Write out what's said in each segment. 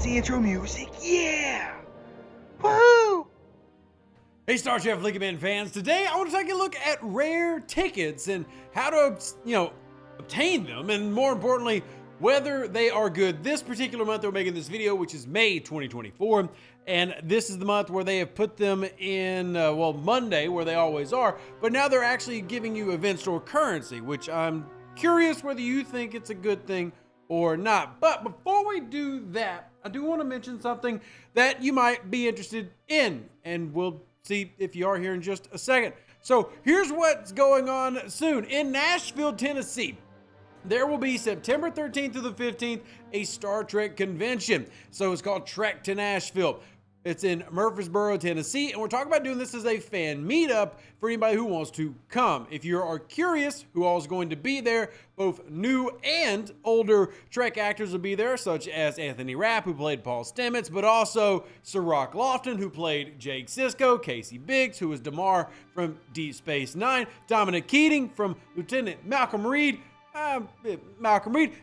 the intro music. Yeah! Woohoo! Hey Star Trek Fleeky Man fans, today I want to take a look at rare tickets and how to, obtain them, and more importantly, whether they are good. This particular month we're making this video, which is May 2024, and this is the month where they have put them in, Monday, where they always are, but now they're actually giving you event store currency, which I'm curious whether you think it's a good thing or not. But before we do that, I do want to mention something that you might be interested in, and we'll see if you are here in just a second. So here's what's going on soon. In Nashville, Tennessee, there will be September 13th to the 15th, a Star Trek convention. So it's called Trek to Nashville. It's in Murfreesboro, Tennessee, and we're talking about doing this as a fan meetup for anybody who wants to come. If you are curious who all is going to be there, both new and older Trek actors will be there, such as Anthony Rapp, who played Paul Stamets, but also Sir Rock Lofton, who played Jake Sisko, Casey Biggs, who was Damar from Deep Space Nine, Dominic Keating from Lieutenant Malcolm Reed,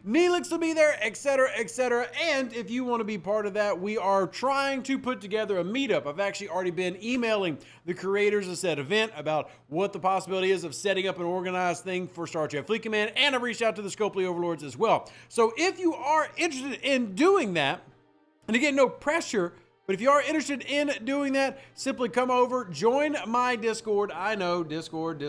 Neelix will be there, etc., etc. And if you want to be part of that, we are trying to put together a meetup. I've actually already been emailing the creators of said event about what the possibility is of setting up an organized thing for Star Trek Fleet Command, and I've reached out to the Scopely Overlords as well. So if you are interested in doing that, and again, no pressure, but if you are interested in doing that, simply come over, join my Discord. I know, Discord.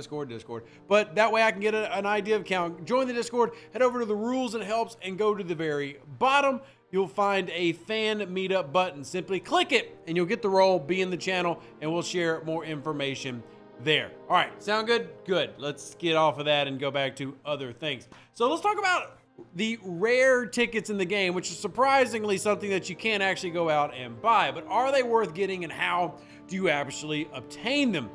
But that way I can get an idea of count. Join the Discord, head over to the rules and helps, and go to the very bottom. You'll find a fan meetup button. Simply click it, and you'll get the role, be in the channel, and we'll share more information there. All right, sound good? Good. Let's get off of that and go back to other things. So let's talk about the rare tickets in the game, which is surprisingly something that you can't actually go out and buy. But are they worth getting, and how do you actually obtain them?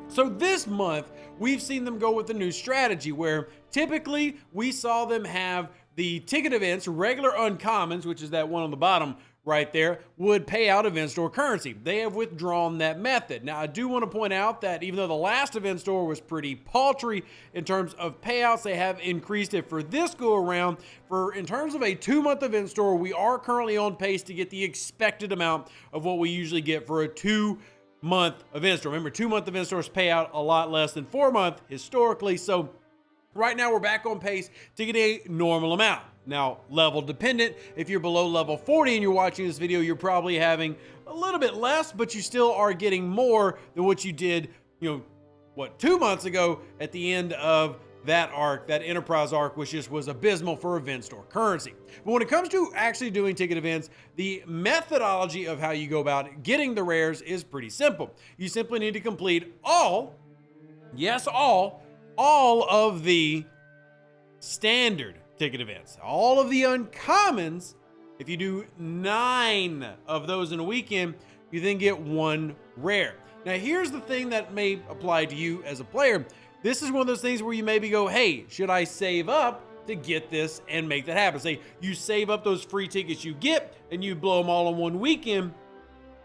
So this month, we've seen them go with a new strategy where typically we saw them have the ticket events, regular uncommons, which is that one on the bottom right there, would pay out event store currency. They have withdrawn that method. Now, I do want to point out that even though the last event store was pretty paltry in terms of payouts, they have increased it for this go around. In terms of a 2-month event store, we are currently on pace to get the expected amount of what we usually get for a 2-month event store. Remember, 2-month event stores pay out a lot less than 4-month historically. So right now we're back on pace to get a normal amount. Now, level dependent, if you're below level 40 and you're watching this video, you're probably having a little bit less, but you still are getting more than what you did, 2 months ago at the end of that arc, that Enterprise arc, which just was abysmal for event store currency. But when it comes to actually doing ticket events, the methodology of how you go about getting the rares is pretty simple. You simply need to complete all of the standard ticket events. All of the uncommons, if you do 9 of those in a weekend, you then get 1 rare. Now, here's the thing that may apply to you as a player. This is one of those things where you maybe go, hey, should I save up to get this and make that happen? Say you save up those free tickets you get and you blow them all in one weekend,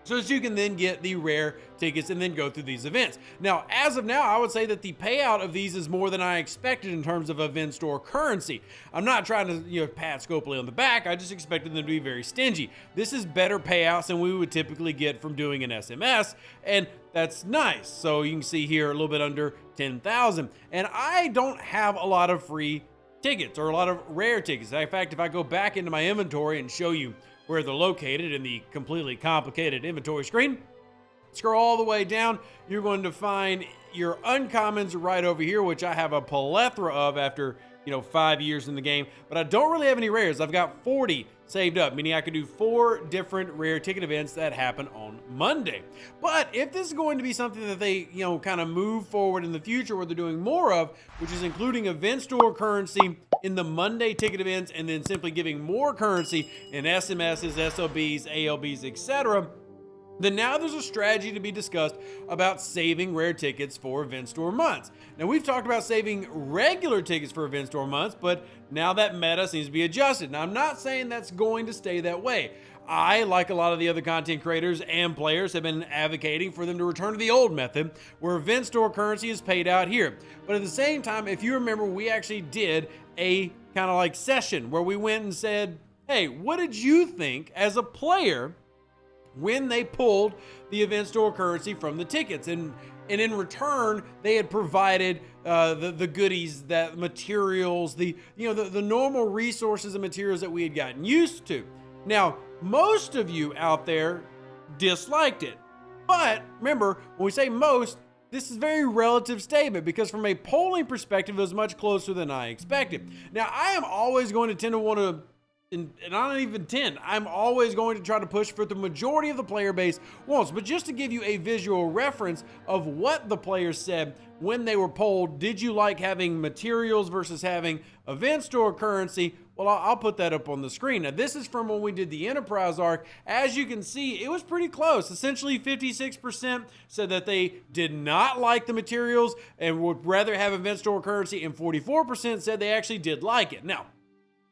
so that you can then get the rare tickets and then go through these events. Now, as of now, I would say that the payout of these is more than I expected in terms of event store currency. I'm not trying to, pat Scopely on the back. I just expected them to be very stingy. This is better payouts than we would typically get from doing an SMS, and that's nice. So you can see here a little bit under 10,000. And I don't have a lot of free tickets or a lot of rare tickets. In fact, if I go back into my inventory and show you where they're located in the completely complicated inventory screen, scroll all the way down, you're going to find your uncommons right over here, which I have a plethora of after 5 years in the game, but I don't really have any rares. I've got 40 saved up, meaning I could do 4 different rare ticket events that happen on Monday. But if this is going to be something that they kind of move forward in the future, where they're doing more of, which is including event store currency in the Monday ticket events, and then simply giving more currency in SMSs, SOBs, ALBs, etc., then now there's a strategy to be discussed about saving rare tickets for event store months. Now, we've talked about saving regular tickets for event store months, but now that meta seems to be adjusted. Now, I'm not saying that's going to stay that way. I, like a lot of the other content creators and players, have been advocating for them to return to the old method where event store currency is paid out here. But at the same time, if you remember, we actually did a kind of like session where we went and said, hey, what did you think as a player when they pulled the event store currency from the tickets? And in return, they had provided the goodies, that materials, the normal resources and materials that we had gotten used to. Now, most of you out there disliked it. But remember, when we say most, this is a very relative statement, because from a polling perspective, it was much closer than I expected. Now, I am always going to tend to want to, and I don't even tend, I'm always going to try to push for the majority of the player base wants. But just to give you a visual reference of what the players said when they were polled, did you like having materials versus having event store currency? Well, I'll put that up on the screen. Now, this is from when we did the Enterprise arc. As you can see, it was pretty close. Essentially, 56% said that they did not like the materials and would rather have event store currency, and 44% said they actually did like it. Now,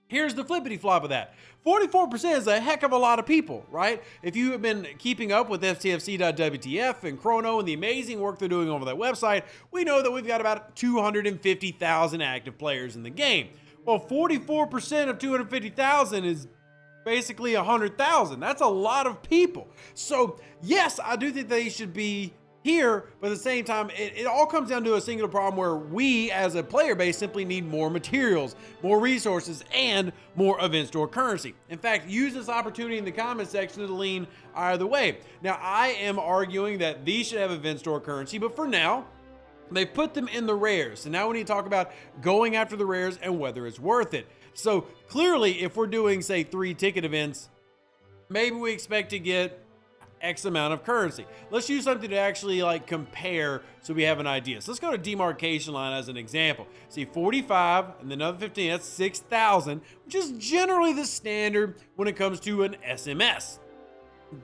here's the flippity flop of that. 44% is a heck of a lot of people, right? If you have been keeping up with STFC.WTF and Chrono and the amazing work they're doing over that website, we know that we've got about 250,000 active players in the game. Well, 44% of 250,000 is basically 100,000. That's a lot of people. So yes, I do think they should be here, but at the same time, it all comes down to a singular problem where we as a player base simply need more materials, more resources, and more event store currency. In fact, use this opportunity in the comment section to lean either way. Now, I am arguing that these should have event store currency, but for now, they've put them in the rares. So now we need to talk about going after the rares and whether it's worth it. So clearly, if we're doing, say, 3 ticket events, maybe we expect to get X amount of currency. Let's use something to actually like compare so we have an idea. So let's go to demarcation line as an example. See, 45 and then another 15, that's 6,000, which is generally the standard when it comes to an SMS.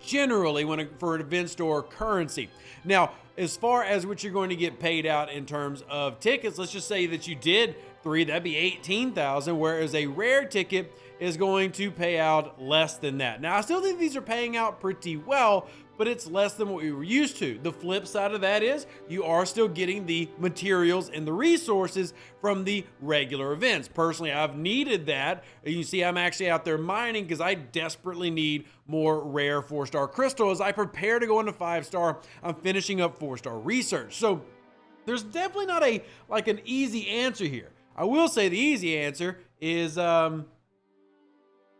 Generally for an event store currency. Now, as far as what you're going to get paid out in terms of tickets, let's just say that you did 3, that'd be 18,000, whereas a rare ticket is going to pay out less than that. Now, I still think these are paying out pretty well, but it's less than what we were used to. The flip side of that is you are still getting the materials and the resources from the regular events. Personally, I've needed that. You see, I'm actually out there mining because I desperately need more rare 4-star crystal as I prepare to go into 5-star. I'm finishing up 4-star research. So there's definitely not an easy answer here. I will say the easy answer is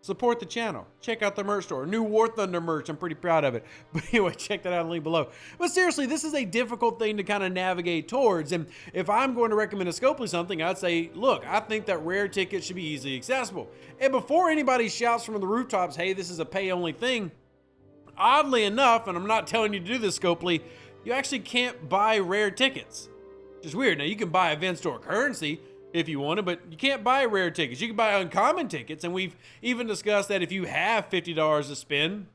support the channel. Check out the merch store. New War Thunder merch. I'm pretty proud of it. But anyway, check that out in the link below. But seriously, this is a difficult thing to kind of navigate towards. And if I'm going to recommend a Scopely something, I'd say, look, I think that rare tickets should be easily accessible. And before anybody shouts from the rooftops, hey, this is a pay-only thing, oddly enough, and I'm not telling you to do this, Scopely, you actually can't buy rare tickets. Which is weird. Now, you can buy event store currency if you want to, but you can't buy rare tickets. You can buy uncommon tickets, and we've even discussed that if you have $50 to spend,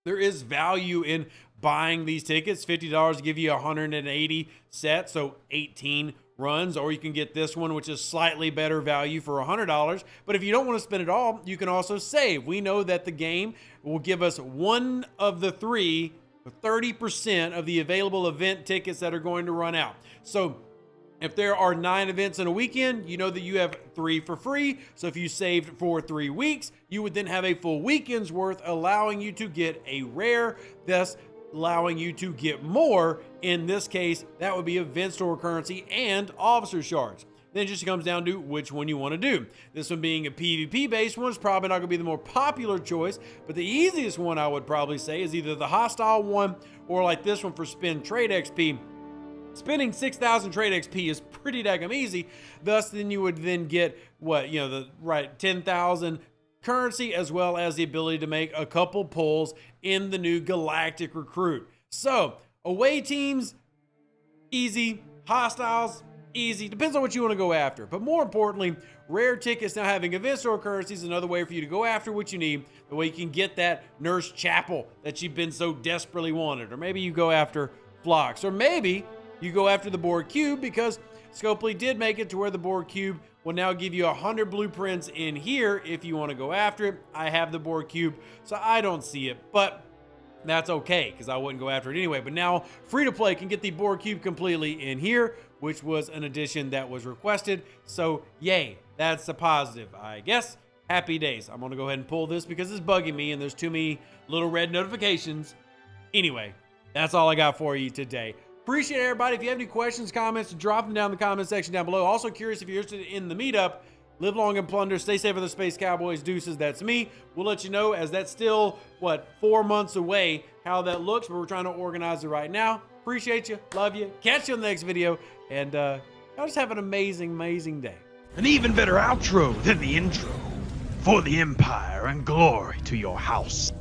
there is value in buying these tickets. $50 to give you 180 sets, so 18 runs, or you can get this one, which is slightly better value for $100. But if you don't want to spend it all, you can also save. We know that the game will give us one of the 30% of the available event tickets that are going to run out. So if there are 9 events in a weekend, you know that you have 3 for free. So if you saved for 3 weeks, you would then have a full weekend's worth, allowing you to get a rare, thus allowing you to get more. In this case, that would be event store currency and officer shards. Then it just comes down to which one you want to do. This one being a PvP-based one is probably not going to be the more popular choice, but the easiest one I would probably say is either the hostile one or like this one for spend trade XP. Spending 6,000 trade XP is pretty daggum easy. Thus, then you would then get what, 10,000 currency, as well as the ability to make a couple pulls in the new Galactic Recruit. So, away teams, easy. Hostiles, easy. Depends on what you want to go after. But more importantly, rare tickets now having event store currency is another way for you to go after what you need. The way you can get that Nurse Chapel that you've been so desperately wanted. Or maybe you go after Phlox. Or maybe you go after the Borg Cube, because Scopely did make it to where the Borg Cube will now give you 100 blueprints in here if you want to go after it. I have the Borg Cube, so I don't see it, but that's okay because I wouldn't go after it anyway. But now free-to-play can get the Borg Cube completely in here, which was an addition that was requested. So yay, that's a positive, I guess. Happy days. I'm going to go ahead and pull this because it's bugging me and there's too many little red notifications. Anyway, that's all I got for you today. Appreciate everybody. If you have any questions, comments, drop them down in the comment section down below. Also curious if you're interested in the meetup. Live long and plunder. Stay safe with the Space Cowboys. Deuces, that's me. We'll let you know as that's still, 4 months away, how that looks, but we're trying to organize it right now. Appreciate you. Love you. Catch you in the next video. And y'all just have an amazing, amazing day. An even better outro than the intro. For the Empire and glory to your house.